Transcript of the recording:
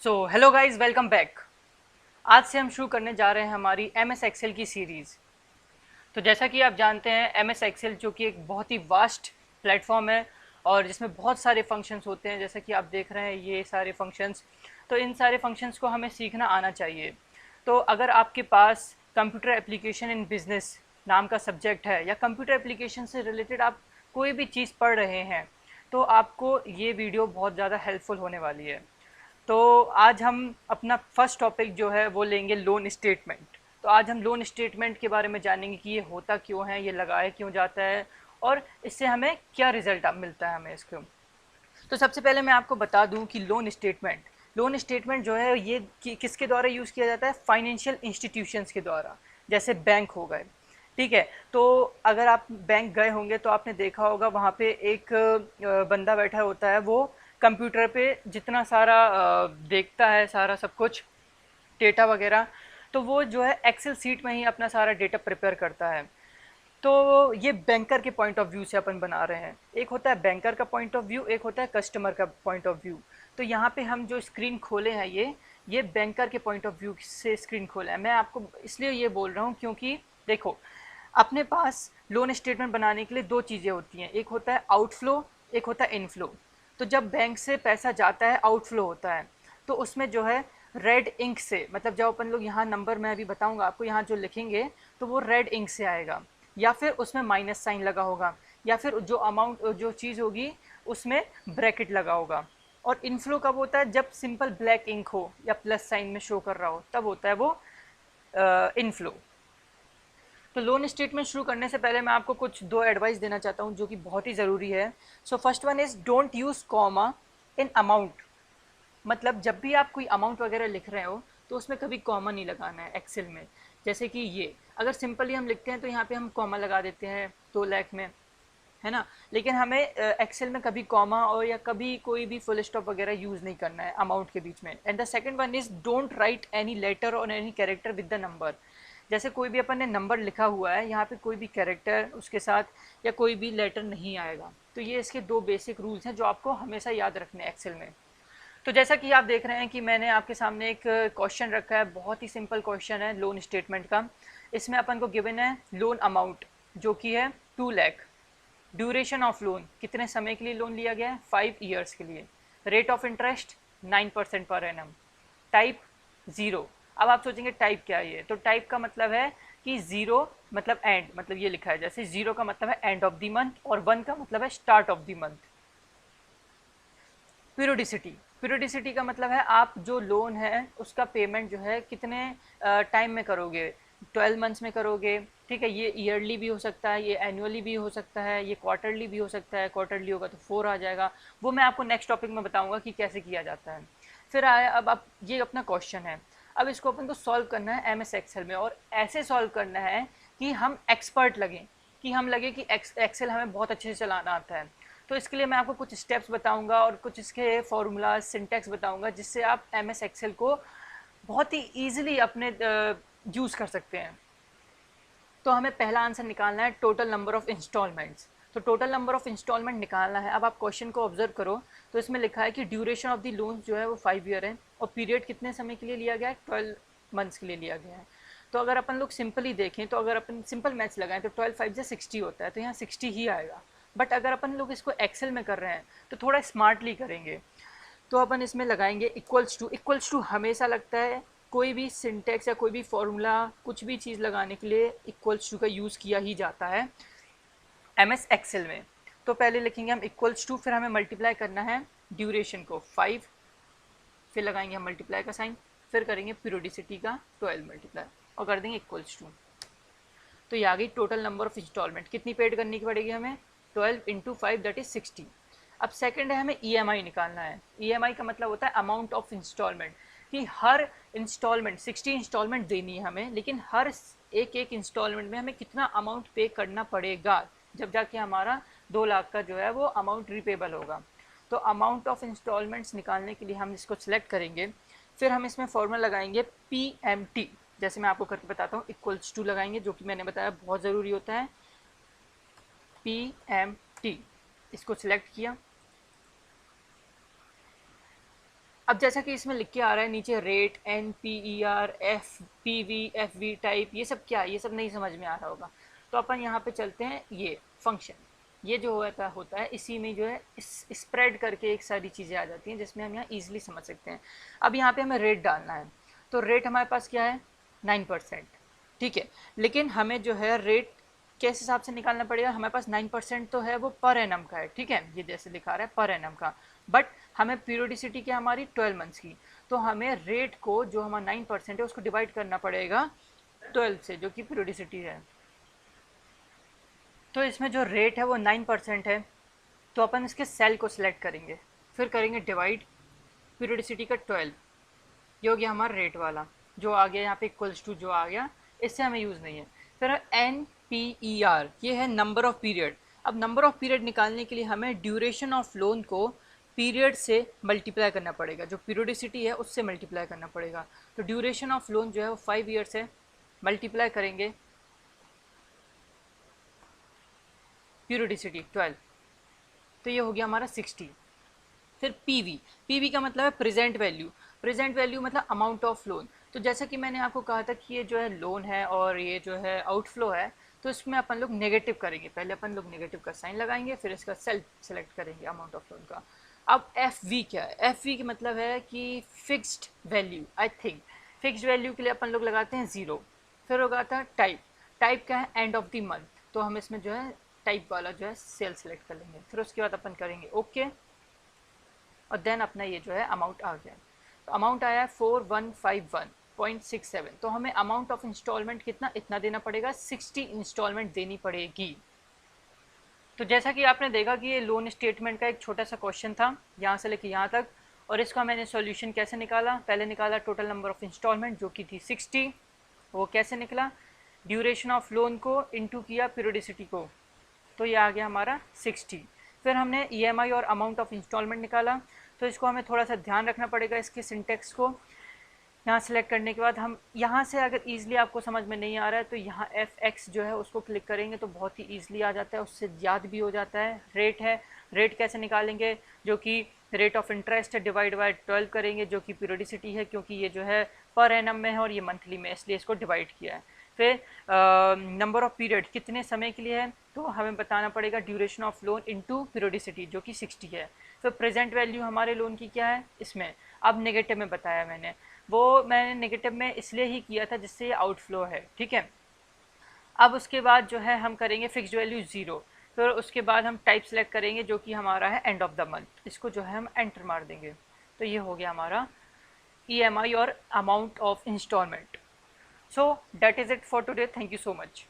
Hello guys, welcome back. आज से हम शुरू करने जा रहे हैं हमारी एम एस एक्सेल की सीरीज़। तो जैसा कि आप जानते हैं, एम एस एक्सेल जो कि एक बहुत ही वास्ट प्लेटफॉर्म है और जिसमें बहुत सारे फंक्शंस होते हैं। जैसा कि आप देख रहे हैं ये सारे फंक्शंस, तो इन सारे फंक्शंस को हमें सीखना आना चाहिए। तो अगर आपके पास कंप्यूटर एप्लीकेशन इन बिजनेस नाम का सब्जेक्ट है या कंप्यूटर एप्लीकेशन से रिलेटेड आप कोई भी चीज़ पढ़ रहे हैं, तो आपको ये वीडियो बहुत ज़्यादा हेल्पफुल होने वाली है। तो आज हम अपना फर्स्ट टॉपिक जो है वो लेंगे लोन स्टेटमेंट। तो आज हम लोन स्टेटमेंट के बारे में जानेंगे कि ये होता क्यों है, ये लगाया क्यों जाता है और इससे हमें क्या रिजल्ट मिलता है हमें इसको। तो सबसे पहले मैं आपको बता दूं कि लोन स्टेटमेंट जो है ये किसके द्वारा यूज़ किया जाता है, फाइनेंशियल इंस्टीट्यूशंस के द्वारा, जैसे बैंक हो गए। ठीक है। तो अगर आप बैंक गए होंगे तो आपने देखा होगा वहाँ पे एक बंदा बैठा होता है, वो कंप्यूटर पे जितना सारा देखता है, सारा सब कुछ डेटा वगैरह। तो वो जो है एक्सेल सीट में ही अपना सारा डेटा प्रिपेयर करता है। तो ये बैंकर के पॉइंट ऑफ व्यू से अपन बना रहे हैं। एक होता है बैंकर का पॉइंट ऑफ व्यू, एक होता है कस्टमर का पॉइंट ऑफ व्यू। तो यहाँ पे हम जो स्क्रीन खोले हैं ये बैंकर के पॉइंट ऑफ व्यू से स्क्रीन खोला है। मैं आपको इसलिए ये बोल रहा हूँ क्योंकि देखो, अपने पास लोन स्टेटमेंट बनाने के लिए दो चीज़ें होती हैं, एक होता है आउटफ्लो, एक होता है इनफ्लो। तो जब बैंक से पैसा जाता है, आउटफ्लो होता है, तो उसमें जो है रेड इंक से, मतलब जब अपन लोग यहाँ नंबर मैं अभी बताऊंगा आपको, यहाँ जो लिखेंगे तो वो रेड इंक से आएगा, या फिर उसमें माइनस साइन लगा होगा, या फिर जो अमाउंट जो चीज़ होगी उसमें ब्रैकेट लगा होगा। और इनफ्लो कब होता है, जब सिंपल ब्लैक इंक हो या प्लस साइन में शो कर रहा हो, तब होता है वो इनफ्लो। तो लोन स्टेटमेंट शुरू करने से पहले मैं आपको कुछ दो एडवाइस देना चाहता हूँ जो कि बहुत ही ज़रूरी है। So first one is don't use comma in amount. मतलब जब भी आप कोई अमाउंट वगैरह लिख रहे हो तो उसमें कभी कॉमा नहीं लगाना है एक्सेल में। जैसे कि ये अगर सिंपली हम लिखते हैं तो यहाँ पे हम कॉमा लगा देते हैं 2 लाख में, है ना। लेकिन हमें एक्सेल में कभी कॉमा और या कभी कोई भी फुल स्टॉप वगैरह यूज़ नहीं करना है अमाउंट के बीच में। And the second one is don't write any letter और any character with the number. जैसे कोई भी अपन ने नंबर लिखा हुआ है, यहाँ पे कोई भी कैरेक्टर उसके साथ या कोई भी लेटर नहीं आएगा। तो ये इसके दो बेसिक रूल्स हैं जो आपको हमेशा याद रखने हैं एक्सेल में। तो जैसा कि आप देख रहे हैं कि मैंने आपके सामने एक क्वेश्चन रखा है, बहुत ही सिंपल क्वेश्चन है लोन स्टेटमेंट का। इसमें अपन को गिवन है लोन अमाउंट जो कि है 2 लाख। ड्यूरेशन ऑफ लोन, कितने समय के लिए लोन लिया गया है, 5 ईयर्स के लिए। Rate of interest 9% per annum. Type zero. अब आप सोचेंगे टाइप क्या है ये, तो टाइप का मतलब है कि ज़ीरो मतलब एंड, मतलब ये लिखा है जैसे ज़ीरो का मतलब है एंड ऑफ द मंथ और वन का मतलब है start of the month. Periodicity, periodicity का मतलब है आप जो लोन है उसका पेमेंट जो है कितने टाइम में करोगे, 12 मंथ्स में करोगे। ठीक है, ये ईयरली भी हो सकता है, ये एनुअली भी हो सकता है, ये क्वार्टरली भी हो सकता है। क्वार्टरली होगा तो 4 आ जाएगा। वो मैं आपको नेक्स्ट टॉपिक में बताऊंगा कि कैसे किया जाता है। फिर आया अब आप ये अपना क्वेश्चन है। अब इसको अपन को सॉल्व करना है एम एस एक्सेल में, और ऐसे सॉल्व करना है कि हम एक्सपर्ट लगें, कि हम लगे कि एक्सेल हमें बहुत अच्छे से चलाना आता है। तो इसके लिए मैं आपको कुछ स्टेप्स बताऊंगा और कुछ इसके फॉर्मूलाज सिंटैक्स बताऊंगा जिससे आप एम एस एक्सेल को बहुत ही ईजिली अपने यूज़ कर सकते हैं। तो हमें पहला आंसर निकालना है टोटल नंबर ऑफ इंस्टॉलमेंट्स। तो टोटल नंबर ऑफ इंस्टॉलमेंट निकालना है। अब आप क्वेश्चन को ऑब्जर्व करो तो इसमें लिखा है कि ड्यूरेशन ऑफ द लोन जो है वो 5 ईयर है, और पीरियड कितने समय के लिए लिया गया है, 12 मंथ्स के लिए लिया गया है। तो अगर अपन लोग सिंपली देखें, तो अगर अपन सिंपल मैथ्स लगाएं तो 12 5 से 60 होता है, तो यहाँ 60 ही आएगा। बट अगर अपन लोग इसको एक्सेल में कर रहे हैं तो थोड़ा स्मार्टली करेंगे। तो अपन इसमें लगाएंगे इक्वल्स टू। इक्वल्स टू हमेशा लगता है, कोई भी सिंटेक्स या कोई भी फॉर्मूला कुछ भी चीज़ लगाने के लिए इक्वल्स टू का यूज़ किया ही जाता है एम एस एक्सेल में। तो पहले लिखेंगे हम इक्वल्स टू, फिर हमें मल्टीप्लाई करना है ड्यूरेशन को 5, फिर लगाएंगे हम मल्टीप्लाई का साइन, फिर करेंगे पीरियोडिसिटी का 12 मल्टीप्लाई और कर देंगे इक्वल्स टू। तो ये आ गई टोटल नंबर ऑफ इंस्टॉलमेंट। कितनी पेड करनी की पड़ेगी हमें, 12 × 5 दैट इज 60। अब सेकंड है, हमें ईएमआई निकालना है। ईएमआई का मतलब होता है अमाउंट ऑफ इंस्टॉलमेंट, कि हर इंस्टॉलमेंट 60 इंस्टॉलमेंट देनी है हमें, लेकिन हर एक एक इंस्टॉलमेंट में हमें कितना अमाउंट पे करना पड़ेगा, जब जाके हमारा 2 लाख का जो है वो अमाउंट रिपेबल होगा। तो अमाउंट ऑफ इंस्टॉलमेंट्स निकालने के लिए हम इसको सिलेक्ट करेंगे। फिर हम इसमें फॉर्मूला लगाएंगे PMT। जैसे मैं आपको करके बताता हूँ, इक्वल्स टू लगाएंगे जो कि मैंने बताया बहुत ज़रूरी होता है, PMT। इसको सिलेक्ट किया। अब जैसा कि इसमें लिख के आ रहा है नीचे रेट, NPER, FPV टाइप, ये सब क्या है, ये सब नहीं समझ में आ रहा होगा, तो अपन यहाँ पे चलते हैं ये फंक्शन। ये जो होता है इसी में जो है स्प्रेड करके एक सारी चीज़ें आ जाती हैं जिसमें हम यहाँ ईजिली समझ सकते हैं। अब यहाँ पे हमें रेट डालना है, तो रेट हमारे पास क्या है 9%, ठीक है। लेकिन हमें जो है रेट किस हिसाब से निकालना पड़ेगा, हमारे पास 9% तो है वो पर एनम का है, ठीक है, ये जैसे दिखा रहा है पर एनम का, बट हमें पीरियोडिसिटी क्या हमारी 12 मंथ्स की, तो हमें रेट को जो हमारा 9% है उसको डिवाइड करना पड़ेगा 12 से, जो कि पीरियोडिसिटी है। तो इसमें जो रेट है वो 9% है, तो अपन इसके सेल को सिलेक्ट करेंगे, फिर करेंगे डिवाइड पीरियोडिसिटी का 12, ये हो गया हमारा रेट वाला, जो आ गया यहाँ पे इक्वल्स टू जो आ गया, इससे हमें यूज़ नहीं है। फिर NPER, ये है नंबर ऑफ पीरियड। अब नंबर ऑफ पीरियड निकालने के लिए हमें ड्यूरेशन ऑफ लोन को पीरियड से मल्टीप्लाई करना पड़ेगा, जो पीरियोडिसिटी है उससे मल्टीप्लाई करना पड़ेगा। तो ड्यूरेशन ऑफ लोन जो है वो 5 ईयर्स है, मल्टीप्लाई करेंगे पीरियोडिसिटी 12, तो ये हो गया हमारा 60। फिर पीवी का मतलब है प्रेजेंट वैल्यू, प्रेजेंट वैल्यू मतलब अमाउंट ऑफ लोन। तो जैसा कि मैंने आपको कहा था कि ये जो है लोन है और ये जो है आउटफ्लो है, तो इसमें अपन लोग नेगेटिव करेंगे, पहले अपन लोग नेगेटिव का साइन लगाएंगे, फिर इसका सेल सेलेक्ट करेंगे अमाउंट ऑफ लोन का। अब क्या है, का मतलब है कि fixed value, I think fixed value के लिए अपन लोग लगाते हैं 0। फिर होगा था टाइप का है एंड ऑफ द मंथ, तो हम इसमें जो है टाइप वाला जो है सेल सेलेक्ट कर लेंगे, फिर उसके बाद अपन करेंगे ओके, और देन अपना ये जो है अमाउंट आ गया। तो अमाउंट आया है 4151.67, तो हमें अमाउंट ऑफ इंस्टॉलमेंट कितना, इतना देना पड़ेगा, 60 इंस्टॉलमेंट देनी पड़ेगी। तो जैसा कि आपने देखा कि ये लोन स्टेटमेंट का एक छोटा सा क्वेश्चन था यहाँ से लेके यहाँ तक, और इसका मैंने सॉल्यूशन कैसे निकाला, पहले निकाला टोटल नंबर ऑफ इंस्टॉलमेंट जो कि थी 60, वो कैसे निकला, ड्यूरेशन ऑफ लोन को इनटू किया पीरियोडिसिटी को, तो ये आ गया हमारा 60। फिर हमने EMI और अमाउंट ऑफ इंस्टॉलमेंट निकाला, तो इसको हमें थोड़ा सा ध्यान रखना पड़ेगा इसके सिंटेक्स को। यहाँ सेलेक्ट करने के बाद हम यहाँ से अगर ईज़िली आपको समझ में नहीं आ रहा है तो यहाँ FX जो है उसको क्लिक करेंगे तो बहुत ही ईजिली आ जाता है, उससे याद भी हो जाता है। रेट है, रेट कैसे निकालेंगे, जो कि रेट ऑफ इंटरेस्ट है, डिवाइड बाय 12 करेंगे, जो कि पीरियोडिसिटी है क्योंकि ये जो है पर एनम में है और ये मंथली में, इसलिए इसको डिवाइड किया है। फिर नंबर ऑफ पीरियड कितने समय के लिए है, तो हमें बताना पड़ेगा duration of loan into periodicity जो कि 60 है। फिर प्रेजेंट वैल्यू हमारे लोन की क्या है इसमें, अब नेगेटिव में बताया मैंने, वो मैंने नेगेटिव में इसलिए ही किया था जिससे ये आउटफ्लो है, ठीक है। अब उसके बाद जो है हम करेंगे फिक्स्ड वैल्यू 0, फिर उसके बाद हम टाइप सेलेक्ट करेंगे जो कि हमारा है एंड ऑफ द मंथ, इसको जो है हम एंटर मार देंगे, तो ये हो गया हमारा EMI और amount of installment. So that is it for today. Thank you so much.